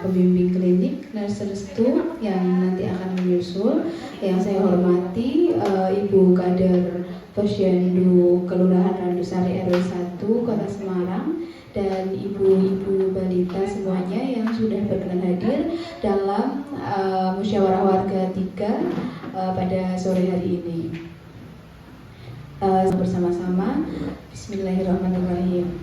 pembimbing klinik Nurse Restu yang nanti akan menyusul. Yang saya hormati Ibu Kader Posyandu Kelurahan Randusari RW 1 Kota Semarang dan ibu-ibu balita semuanya yang sudah berkenan hadir dalam musyawarah warga 3 pada sore hari ini. Bersama-sama, Bismillahirrahmanirrahim.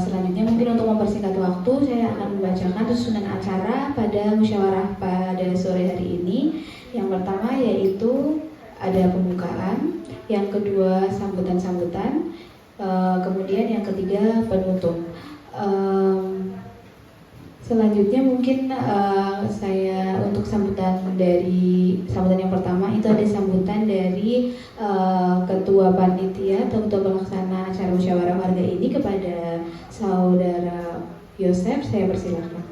Selanjutnya mungkin untuk mempersingkat waktu, saya akan membacakan susunan acara pada musyawarah pada sore hari ini. Yang pertama yaitu ada pembukaan, yang kedua sambutan-sambutan, kemudian yang ketiga penutup. Selanjutnya mungkin saya untuk sambutan yang pertama itu ada sambutan dari Ketua Panitia atau Ketua Pelaksana acara musyawarah warga ini kepada Saudara Yosef. Saya persilakan.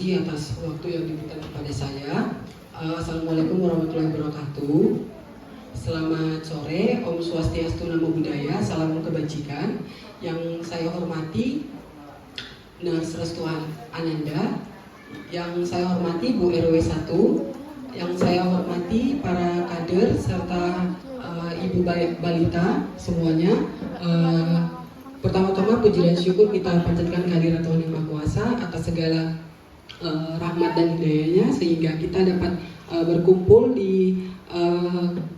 Di atas waktu yang diberikan kepada saya. Assalamualaikum warahmatullahi wabarakatuh. Selamat sore, Om Swastiastu, Namo Buddhaya, salam kebajikan. Yang saya hormati Nurse Restu Ananda, yang saya hormati Bu RW 1, yang saya hormati para kader serta ibu balita semuanya. Pertama-tama puji dan syukur kita panjatkan kehadirat Tuhan Yang Maha Kuasa atas segala rahmat dan hidayahnya sehingga kita dapat berkumpul di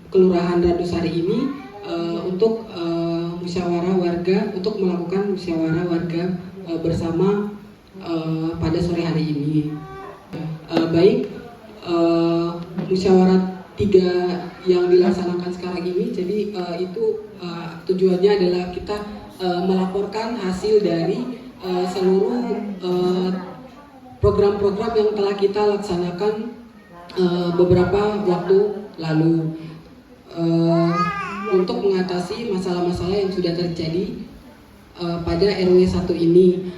Kelurahan Randusari ini untuk musyawarah warga, untuk melakukan musyawarah warga bersama pada sore hari ini. Baik, musyawarah 3 yang dilaksanakan sekarang ini, jadi itu tujuannya adalah kita melaporkan hasil dari seluruh program-program yang telah kita laksanakan beberapa waktu lalu untuk mengatasi masalah-masalah yang sudah terjadi pada RW 1 ini.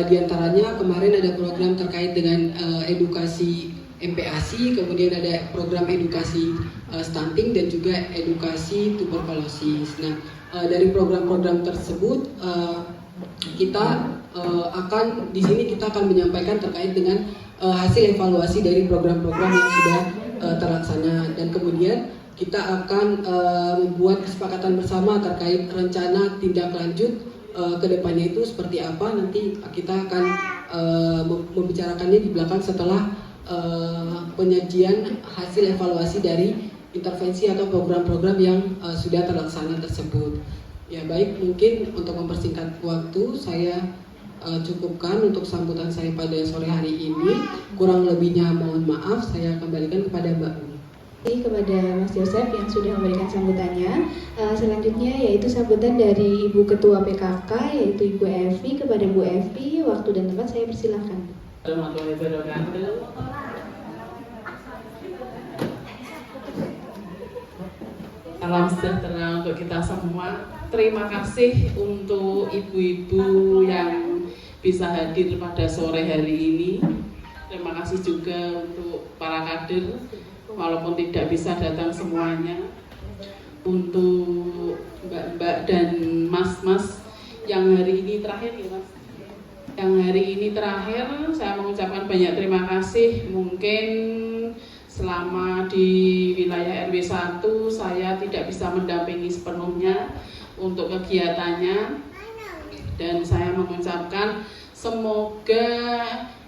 Di antaranya kemarin ada program terkait dengan edukasi MPASI, kemudian ada program edukasi stunting dan juga edukasi tuberkulosis. Nah, dari program-program tersebut kita akan di sini kita akan menyampaikan terkait dengan hasil evaluasi dari program-program yang sudah terlaksana, dan kemudian kita akan membuat kesepakatan bersama terkait rencana tindak lanjut kedepannya itu seperti apa. Nanti kita akan membicarakannya di belakang setelah penyajian hasil evaluasi dari intervensi atau program-program yang sudah terlaksana tersebut. Ya baik, mungkin untuk mempersingkat waktu saya cukupkan untuk sambutan saya pada sore hari ini. Kurang lebihnya mohon maaf, saya kembalikan kepada Mbak Uni. Kepada Mas Yosef yang sudah memberikan sambutannya. Selanjutnya yaitu sambutan dari Ibu Ketua PKK yaitu Ibu Evi. Kepada Bu Evi, waktu dan tempat saya persilahkan. Salam sejahtera untuk kita semua. Terima kasih untuk ibu-ibu yang bisa hadir pada sore hari ini. Terima kasih juga untuk para kader walaupun tidak bisa datang semuanya, untuk mbak-mbak dan mas-mas yang hari ini terakhir ya mas, yang hari ini terakhir saya mengucapkan banyak terima kasih. Mungkin selama di wilayah RW 1 saya tidak bisa mendampingi sepenuhnya untuk kegiatannya, dan saya mengucapkan semoga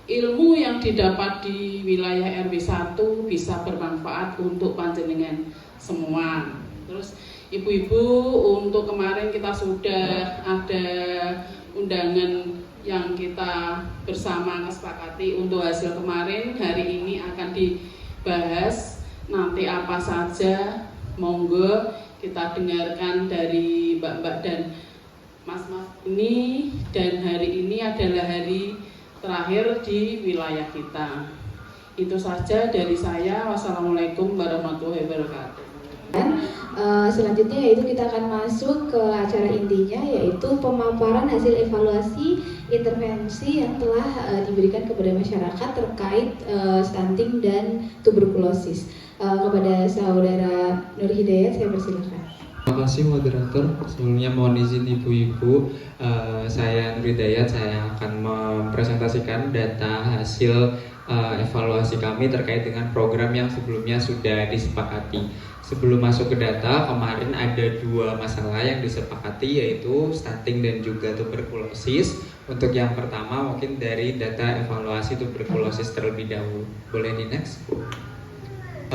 ilmu yang didapat di wilayah RW 1 bisa bermanfaat untuk panjenengan semua. Terus ibu-ibu, untuk kemarin kita sudah ada undangan yang kita bersama kesepakati untuk hasil kemarin. Hari ini akan dibahas nanti apa saja, monggo kita dengarkan dari mbak-mbak dan mas-mas ini. Dan hari ini adalah hari terakhir di wilayah kita. Itu saja dari saya. Wassalamualaikum warahmatullahi wabarakatuh. Selanjutnya yaitu kita akan masuk ke acara intinya, yaitu pemaparan hasil evaluasi intervensi yang telah diberikan kepada masyarakat terkait stunting dan tuberkulosis. Kepada Saudara Nur Hidayat saya persilakan. Terima kasih moderator. Sebelumnya mohon izin ibu-ibu, saya Nur Hidayat, saya akan mempresentasikan data hasil evaluasi kami terkait dengan program yang sebelumnya sudah disepakati. Sebelum masuk ke data, kemarin ada 2 masalah yang disepakati, yaitu stunting dan juga tuberkulosis. Untuk yang pertama mungkin dari data evaluasi tuberkulosis terlebih dahulu. Boleh di next?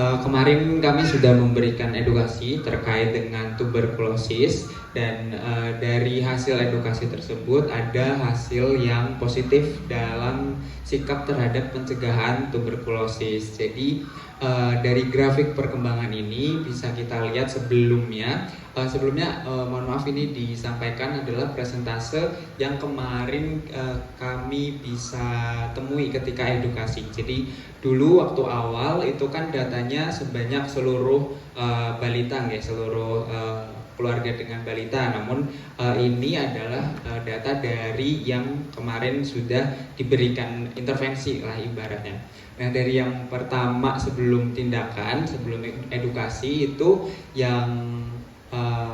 Kemarin kami sudah memberikan edukasi terkait dengan tuberkulosis dan dari hasil edukasi tersebut ada hasil yang positif dalam sikap terhadap pencegahan tuberkulosis. Jadi dari grafik perkembangan ini bisa kita lihat sebelumnya mohon maaf ini disampaikan adalah persentase yang kemarin kami bisa temui ketika edukasi. Jadi dulu waktu awal itu kan datanya sebanyak seluruh balita ya, seluruh keluarga dengan balita. Namun ini adalah data dari yang kemarin sudah diberikan intervensi lah ibaratnya. Nah, dari yang pertama sebelum tindakan, sebelum edukasi itu yang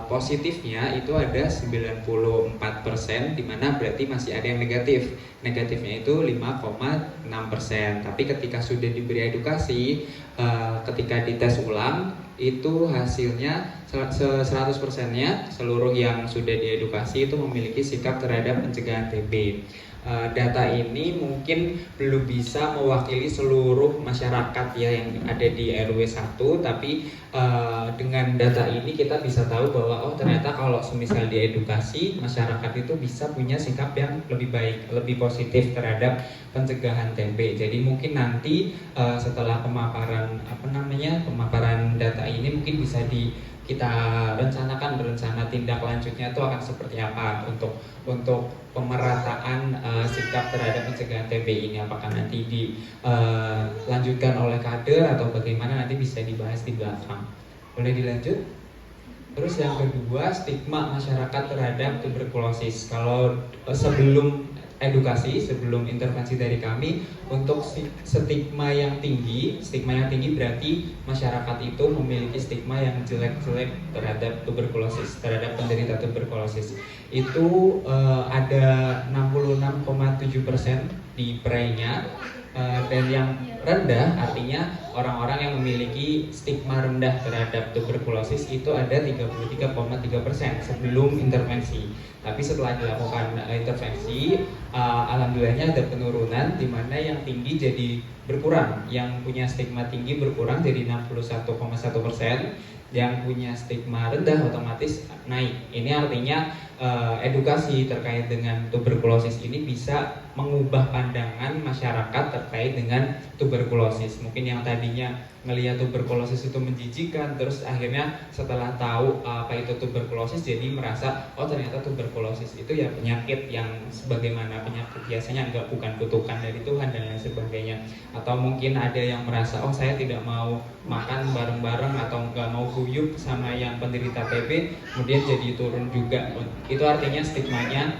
positifnya itu ada 94%, di mana berarti masih ada yang negatif. Negatifnya itu 5,6%. Tapi ketika sudah diberi edukasi, ketika dites ulang itu hasilnya 100%-nya seluruh yang sudah diedukasi itu memiliki sikap terhadap pencegahan TB. Data ini mungkin belum bisa mewakili seluruh masyarakat ya yang ada di RW 1, tapi dengan data ini kita bisa tahu bahwa ternyata kalau semisal diedukasi, masyarakat itu bisa punya sikap yang lebih baik, lebih positif terhadap pencegahan TB. Jadi mungkin nanti setelah pemaparan data ini mungkin bisa kita rencanakan rencana tindak lanjutnya itu akan seperti apa untuk pemerataan sikap terhadap pencegahan TB ini, apakah nanti dilanjutkan oleh kader atau bagaimana, nanti bisa dibahas di belakang. Boleh dilanjut? Terus yang kedua, stigma masyarakat terhadap tuberkulosis. Kalau sebelum edukasi, sebelum intervensi dari kami, untuk stigma yang tinggi berarti masyarakat itu memiliki stigma yang jelek-jelek terhadap tuberkulosis, terhadap penderita tuberkulosis. Itu ada 66,7% di PREI-nya, dan yang rendah artinya orang-orang yang memiliki stigma rendah terhadap tuberkulosis itu ada 33,3% sebelum intervensi. Tapi setelah dilakukan intervensi, alhamdulillahnya ada penurunan, di mana yang tinggi jadi berkurang, yang punya stigma tinggi berkurang jadi 61,1%, yang punya stigma rendah otomatis naik. Ini artinya edukasi terkait dengan tuberkulosis ini bisa mengubah pandangan masyarakat terkait dengan tuberkulosis. Mungkin yang tadinya melihat tuberkulosis itu menjijikan, terus akhirnya setelah tahu apa itu tuberkulosis jadi merasa ternyata tuberkulosis itu ya penyakit yang sebagaimana penyakit biasanya, bukan kutukan dari Tuhan dan lain sebagainya. Atau mungkin ada yang merasa saya tidak mau makan bareng-bareng atau nggak mau guyup sama yang penderita TB, kemudian jadi turun juga. Itu artinya stigmanya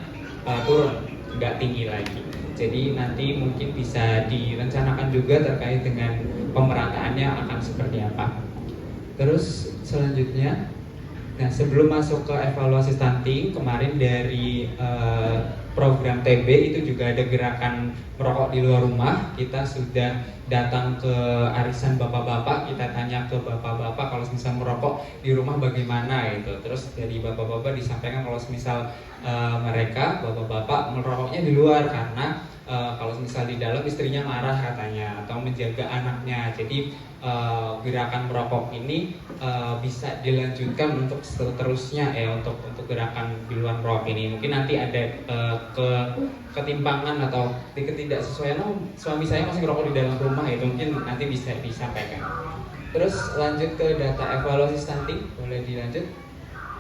turun, nggak tinggi lagi. Jadi nanti mungkin bisa direncanakan juga terkait dengan pemerataannya akan seperti apa. Terus selanjutnya, nah sebelum masuk ke evaluasi stunting, kemarin dari program TB itu juga ada gerakan merokok di luar rumah. Kita sudah datang ke arisan bapak-bapak, kita tanya ke bapak-bapak kalau misal merokok di rumah bagaimana gitu. Terus dari bapak-bapak disampaikan kalau misal mereka bapak-bapak merokoknya di luar karena kalau misal di dalam istrinya marah katanya atau menjaga anaknya. Jadi gerakan merokok ini bisa dilanjutkan untuk seterusnya ya, untuk gerakan di luar merokok ini. Mungkin nanti ada ketimpangan atau ketidaksesuaian, suami saya masih merokok di dalam rumah, itu mungkin nanti bisa disampaikan. Terus lanjut ke data evaluasi stunting, boleh dilanjut.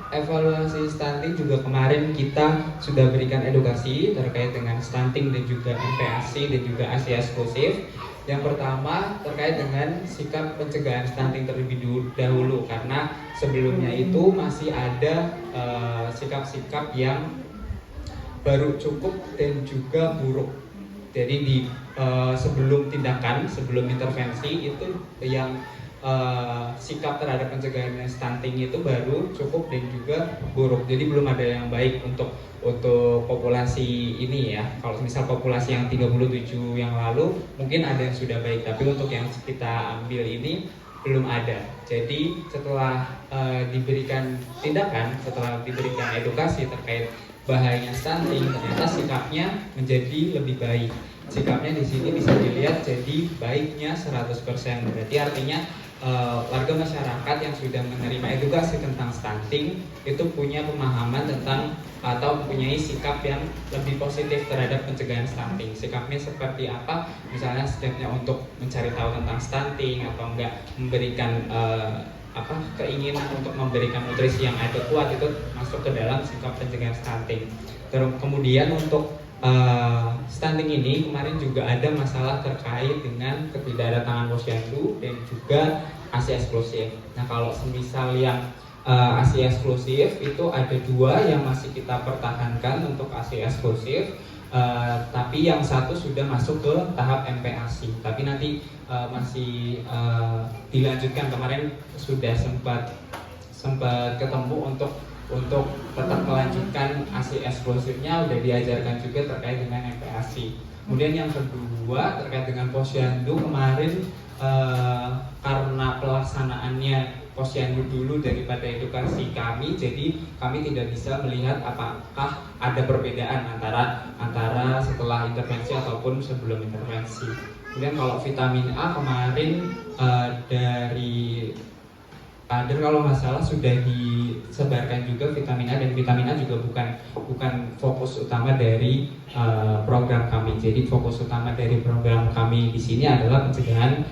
Evaluasi stunting juga kemarin kita sudah berikan edukasi terkait dengan stunting dan juga MPASI dan juga ASI eksklusif. Yang pertama terkait dengan sikap pencegahan stunting terlebih dahulu, karena sebelumnya itu masih ada sikap-sikap yang baru cukup dan juga buruk. Jadi di sebelum tindakan, sebelum intervensi itu yang sikap terhadap pencegahan stunting itu baru cukup dan juga buruk. Jadi belum ada yang baik untuk populasi ini ya. Kalau misal populasi yang 37 yang lalu mungkin ada yang sudah baik, tapi untuk yang kita ambil ini belum ada. Jadi setelah diberikan tindakan, setelah diberikan edukasi terkait bahayanya stunting, ternyata sikapnya menjadi lebih baik. Sikapnya di sini bisa dilihat jadi baiknya 100%. Berarti artinya warga masyarakat yang sudah menerima edukasi tentang stunting itu punya pemahaman tentang atau mempunyai sikap yang lebih positif terhadap pencegahan stunting. Sikapnya seperti apa? Misalnya sikapnya untuk mencari tahu tentang stunting atau enggak memberikan keinginan untuk memberikan nutrisi yang adekuat, itu masuk ke dalam sikap pencegahan stunting. Terus kemudian untuk stunting ini kemarin juga ada masalah terkait dengan ketidakdatangan posyandu dan juga ASI eksklusif. Nah kalau semisal yang ASI eksklusif itu ada 2 yang masih kita pertahankan untuk ASI eksklusif, tapi yang satu sudah masuk ke tahap MPASI, tapi nanti masih dilanjutkan. Kemarin sudah sempat ketemu untuk tetap melanjutkan ASI eksklusifnya, udah diajarkan juga terkait dengan MPASI. Kemudian yang kedua terkait dengan posyandu, kemarin karena pelaksanaannya posyandu dulu daripada edukasi kami, jadi kami tidak bisa melihat apakah ada perbedaan antara setelah intervensi ataupun sebelum intervensi. Kemudian kalau vitamin A kemarin dari kader kalau nggak salah sudah disebarkan juga vitamin A, dan vitamin A juga bukan fokus utama dari program kami. Jadi fokus utama dari program kami di sini adalah pencegahan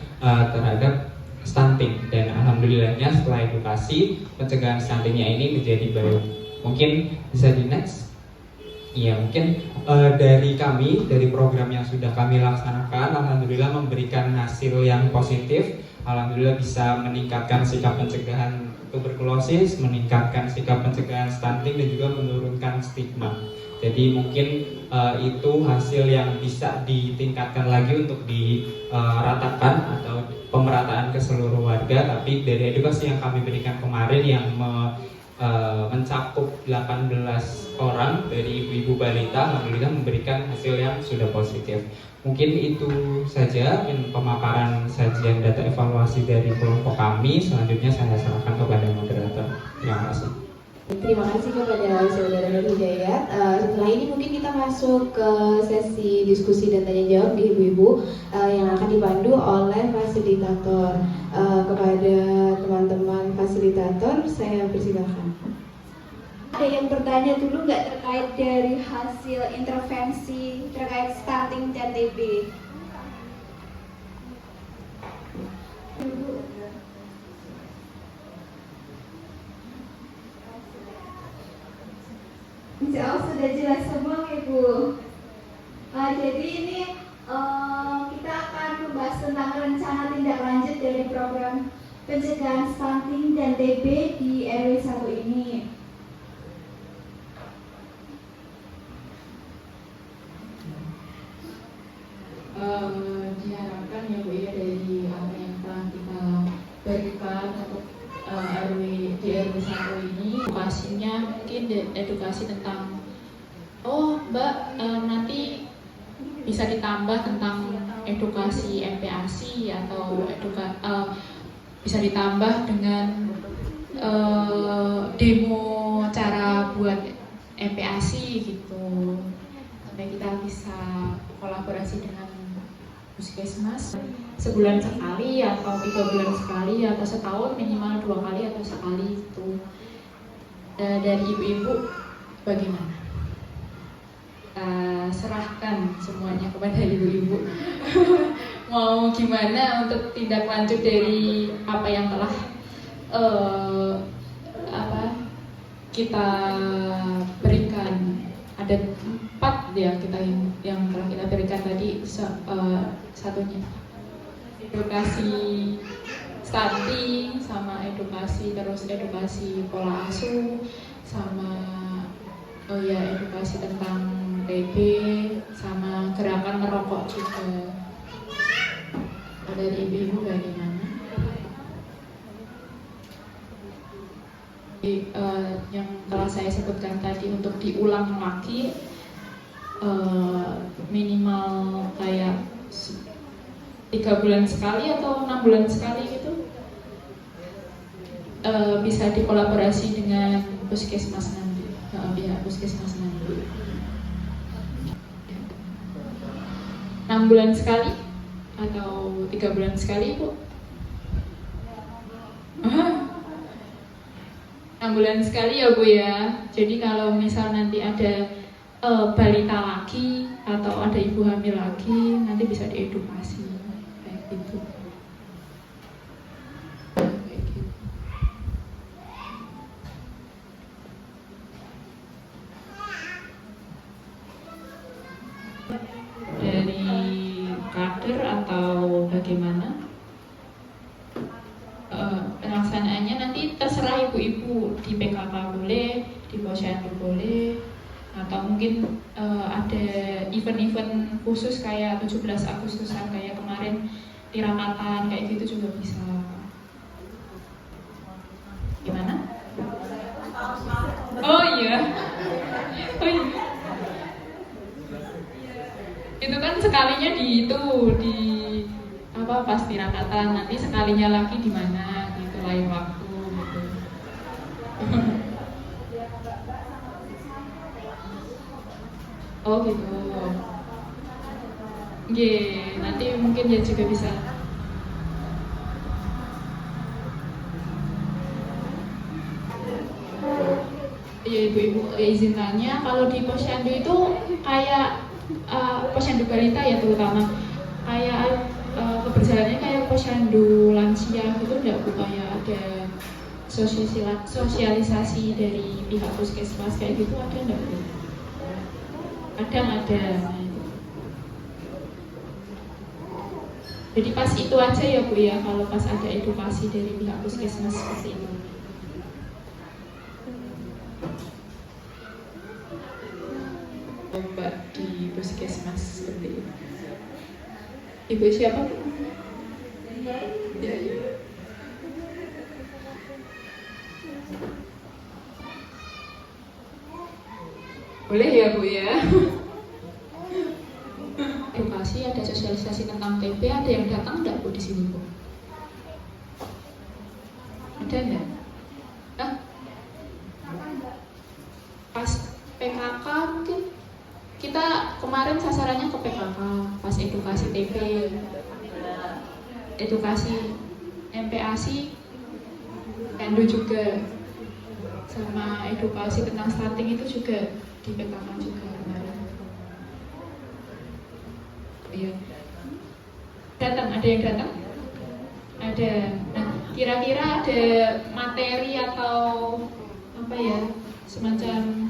terhadap stunting, dan alhamdulillahnya setelah edukasi pencegahan stuntingnya ini menjadi baik. Mungkin bisa di next. Iya, mungkin dari kami, dari program yang sudah kami laksanakan, alhamdulillah memberikan hasil yang positif. Alhamdulillah bisa meningkatkan sikap pencegahan tuberkulosis, meningkatkan sikap pencegahan stunting, dan juga menurunkan stigma. Jadi mungkin itu hasil yang bisa ditingkatkan lagi untuk diratakan atau pemerataan ke seluruh warga. Tapi dari edukasi yang kami berikan kemarin yang mencakup 18 orang dari ibu-ibu balita, alhamdulillah memberikan hasil yang sudah positif. Mungkin itu saja pemaparan sajian data evaluasi dari kelompok kami. Selanjutnya saya serahkan kepada moderator. Terima kasih. Terima kasih kepada Saudara Nur Hidayat. Setelah ini mungkin kita masuk ke sesi diskusi dan tanya jawab di ibu-ibu yang akan dipandu oleh fasilitator. Kepada teman-teman fasilitator, saya persilakan. Ada yang bertanya dulu nggak terkait dari hasil intervensi terkait stunting dan TB? Insya Allah sudah jelas semua Ibu. Jadi ini kita akan membahas tentang rencana tindak lanjut dari program pencegahan stunting dan TB di RW 1 ini. Diharapkan ya Bu ya, dari apa yang telah kita berikan untuk RW di RW 1 ini, edukasinya mungkin edukasi tentang Mbak nanti bisa ditambah tentang edukasi MPASI atau bisa ditambah dengan demo cara buat MPASI gitu, supaya kita bisa kolaborasi dengan Puskesmas sebulan sekali atau 3 bulan sekali atau setahun minimal 2 kali atau sekali itu. Dari ibu-ibu bagaimana? Serahkan semuanya kepada ibu-ibu. Mau gimana untuk tindak lanjut dari apa yang telah kita berikan. Ada 4 ya kita yang telah kita berikan tadi. Satunya edukasi stunting, sama edukasi pola asuh, sama edukasi tentang TB, sama gerakan merokok juga. Dari ibu bagaimana? yang telah saya sebutkan tadi untuk diulang lagi, minimal kayak 3 bulan sekali atau 6 bulan sekali gitu, bisa dikolaborasi dengan puskesmas nanti, pihak puskesmas nanti. 6 bulan sekali atau 3 bulan sekali, Bu? 6 bulan sekali ya, Bu ya. Jadi kalau misal nanti ada balita lagi atau ada ibu hamil lagi, nanti bisa diedukasi kayak gitu. Dari kader atau bagaimana? Pelaksanaannya nanti terserah ibu-ibu, di PKK boleh, di posyandu boleh, atau mungkin ada event-event khusus kayak 17 Agustusan kayak kemarin tirakatan kayak gitu juga bisa. Gimana? Oh iya. Oh iya. Itu kan sekalinya di pas tirakatan, nanti sekalinya lagi di mana gitu, lain waktu gitu. Oh gitu. Nanti mungkin ya juga bisa. Ya ibu-ibu, izin tanya, kalau di posyandu itu kayak posyandu balita ya terutama, kayak keberjalanannya kayak posyandu lansia gitu enggak, Bu? Kayak ada sosialisasi dari pihak puskesmas kayak gitu ada enggak, Bu? Kadang ada. Jadi pas itu aja ya, Bu ya, kalau pas ada edukasi dari pihak puskesmas seperti itu. Mbak di puskesmas seperti itu. Ibu siapa? Ya. Boleh ya, Bu ya. Edukasi, ada sosialisasi tentang TB, ada yang datang enggak, Bu, di sini, Bu? Ada enggak? Pas PKK mungkin kita kemarin sasarannya ke PKK, pas edukasi TB, edukasi MPASI, Endo juga, sama edukasi tentang stunting itu juga di PKK juga kemarin. Iya. Datang, ada yang datang? Ada. Nah, kira-kira ada materi atau apa ya, semacam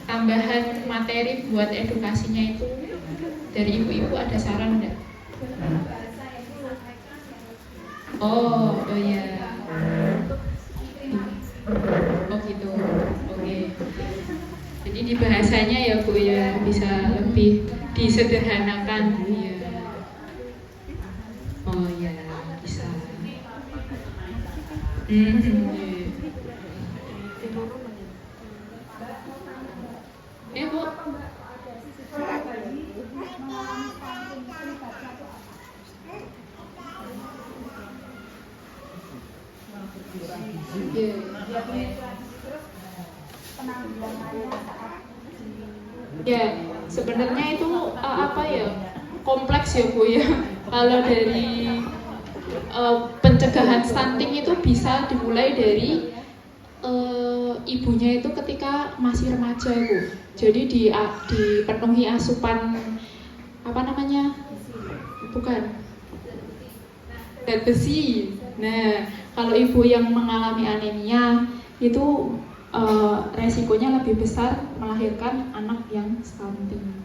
tambahan materi buat edukasinya itu dari ibu-ibu, ada saran enggak? Oh ya. Oh gitu. Oke. Jadi di bahasanya ya, Bu ya, bisa lebih disederhanakan, ya. Oh ya, bisa. Ya, Bu. Ya, sebenarnya itu apa ya, kompleks ya, Bu ya. Kalau dari pencegahan stunting itu bisa dimulai dari ibunya itu ketika masih remaja, Bu. Jadi dipenuhi asupan apa namanya? Bukan. Zat besi. Nah, kalau ibu yang mengalami anemia itu resikonya lebih besar melahirkan anak yang stunting.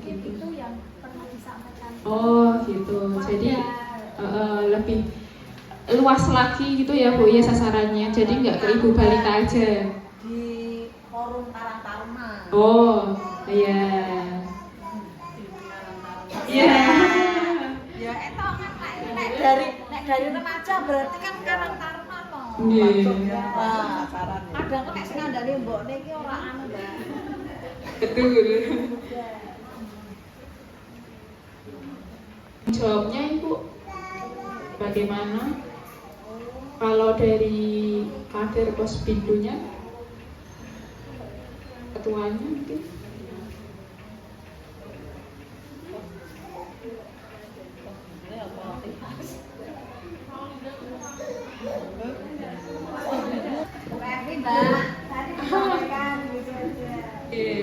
Gitu. Itu yang pernah disampaikan. Oh, gitu. Jadi lebih luas lagi gitu ya, Bu ya, sasarannya. Jadi nggak ke ibu balita aja. Di forum Karang Taruna. Oh, iya. Iya. Ya, nek dari remaja berarti kan Karang Taruna loh. Iya. Wah, sarannya. Kadang kok nek sing ngandani mbokne iki ora anu, Mbak. Betul. Jawabnya Ibu, bagaimana? Kalau dari kader Pospindunya, ketuanya mungkin? Tapi Mbak, tadi disampaikan gitu aja. Iya.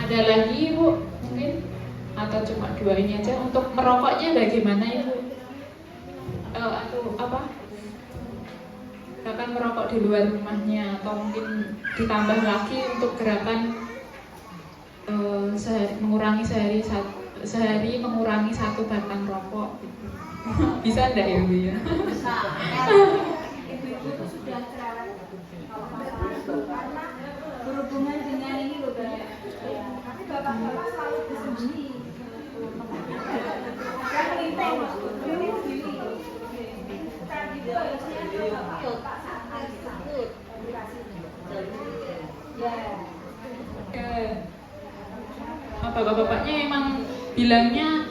Ada lagi Ibu mungkin? Atau cuma dua ini aja? Untuk merokoknya bagaimana Ibu? Atau apa? Gerakan merokok di luar rumahnya, atau mungkin ditambah lagi untuk gerakan sehari mengurangi satu batang rokok gitu. Bisa enggak ya Bu ya? Bisa. Ibu-ibu itu sudah cerewet kalau masalah itu karena berhubungan dengan ini loh Mbak. Tapi bapak-bapak selalu bersembunyi. Saya melinting loh. Ini begini. Saat itu harusnya bapak saat sakit ya. Bapak-bapaknya emang bilangnya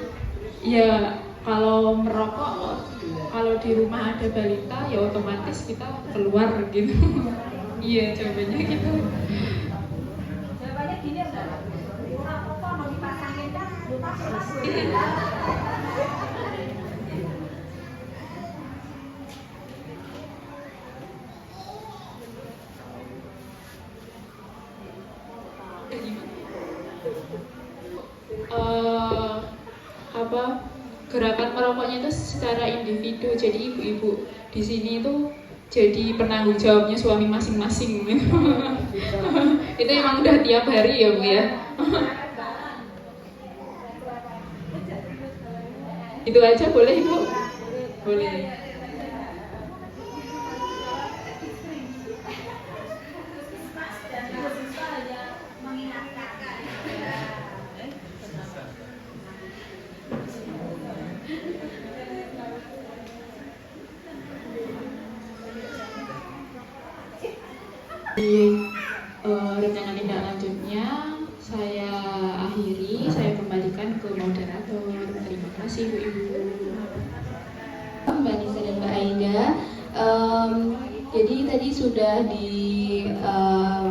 ya kalau merokok, kalau di rumah ada balita ya otomatis kita keluar gitu. Iya, jawabannya gitu. Jawabannya gini Mbak. Orang apa mau dipasangin kan lupa Gerakan merokoknya itu secara individu, jadi ibu-ibu di sini itu jadi penanggung jawabnya suami masing-masing gitu. Itu emang udah tiap hari ya Bu ya. Itu aja boleh Ibu? Boleh. Di rencana tindak lanjutnya saya akhiri, saya kembalikan ke moderator. Terima kasih Bu Ibu. Mbak Nisa dan Mbak Aida. Jadi tadi sudah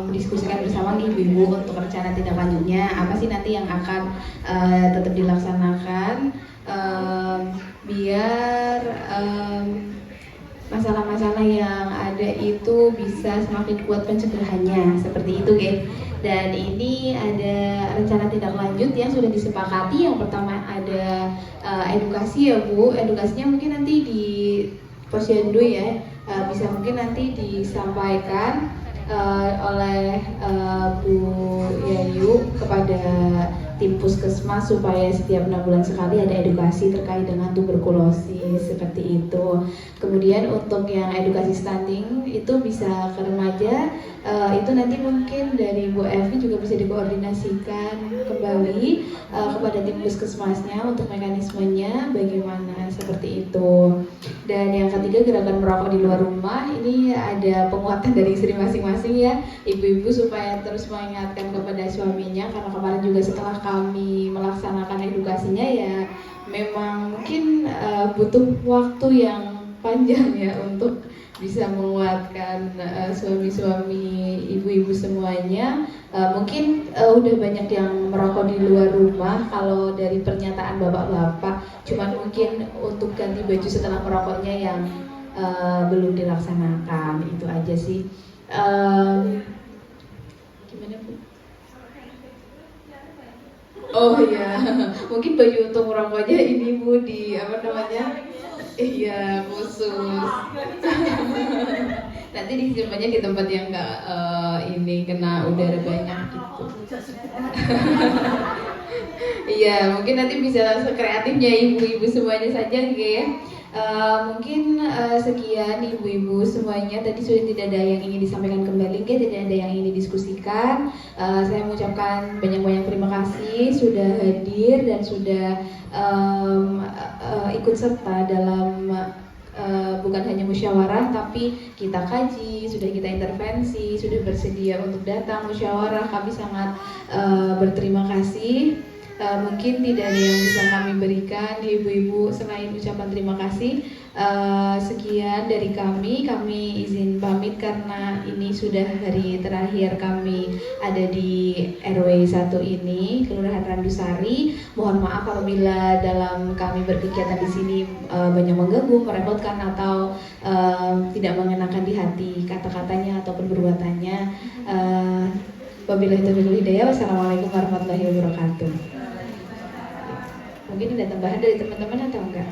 diskusikan bersama nih Ibu untuk rencana tindak lanjutnya. Apa sih nanti yang akan tetap dilaksanakan biar masalah-masalah yang ada itu bisa semakin kuat pencegahannya, seperti itu guys. Dan ini ada rencana tindak lanjut yang sudah disepakati. Yang pertama ada edukasi ya Bu. Edukasinya mungkin nanti di Posyandu ya, bisa mungkin nanti disampaikan oleh Bu Yayu kepada tim puskesmas supaya setiap 6 bulan sekali ada edukasi terkait dengan tuberkulosis, seperti itu. Kemudian untuk yang edukasi stunting itu bisa ke remaja, itu nanti mungkin dari Bu Evi juga bisa dikoordinasikan kembali kepada tim puskesmasnya untuk mekanismenya bagaimana, seperti itu. Dan yang ketiga, gerakan merokok di luar rumah, ini ada penguatan dari istri masing-masing ya, ibu-ibu, supaya terus mengingatkan kepada suaminya, karena kemarin juga setelah kami melaksanakan edukasinya ya memang mungkin butuh waktu yang panjang ya untuk bisa menguatkan suami-suami, ibu-ibu semuanya. Mungkin udah banyak yang merokok di luar rumah kalau dari pernyataan bapak-bapak, cuman mungkin untuk ganti baju setelah merokoknya yang belum dilaksanakan. Itu aja sih. Gimana Bu? Oh iya, mungkin baju untuk merokoknya ini Bu di apa namanya? Iya, khusus. Nanti disimpannya di tempat yang nggak ini kena udara banyak gitu. Iya, mungkin nanti bisa langsung kreatifnya ibu-ibu semuanya saja gitu ya. Mungkin sekian ibu-ibu semuanya. Tadi sudah tidak ada yang ingin disampaikan kembali, tidak ada yang ingin didiskusikan. Saya mengucapkan banyak-banyak terima kasih sudah hadir dan sudah ikut serta dalam bukan hanya musyawarah, tapi kita kaji, sudah kita intervensi, sudah bersedia untuk datang musyawarah. Kami sangat berterima kasih. Mungkin tidak ada yang bisa kami berikan di ibu-ibu selain ucapan terima kasih. Sekian dari kami izin pamit karena ini sudah hari terakhir kami ada di RW 1 ini, Kelurahan Randusari. Mohon maaf apabila dalam kami berkegiatan di sini banyak mengganggu, merepotkan atau tidak mengenakan di hati kata-katanya ataupun perbuatannya. Wabillahi taufiq wal hidayah. Wassalamualaikum warahmatullahi wabarakatuh. Mungkin ada tambahan dari teman-teman atau enggak?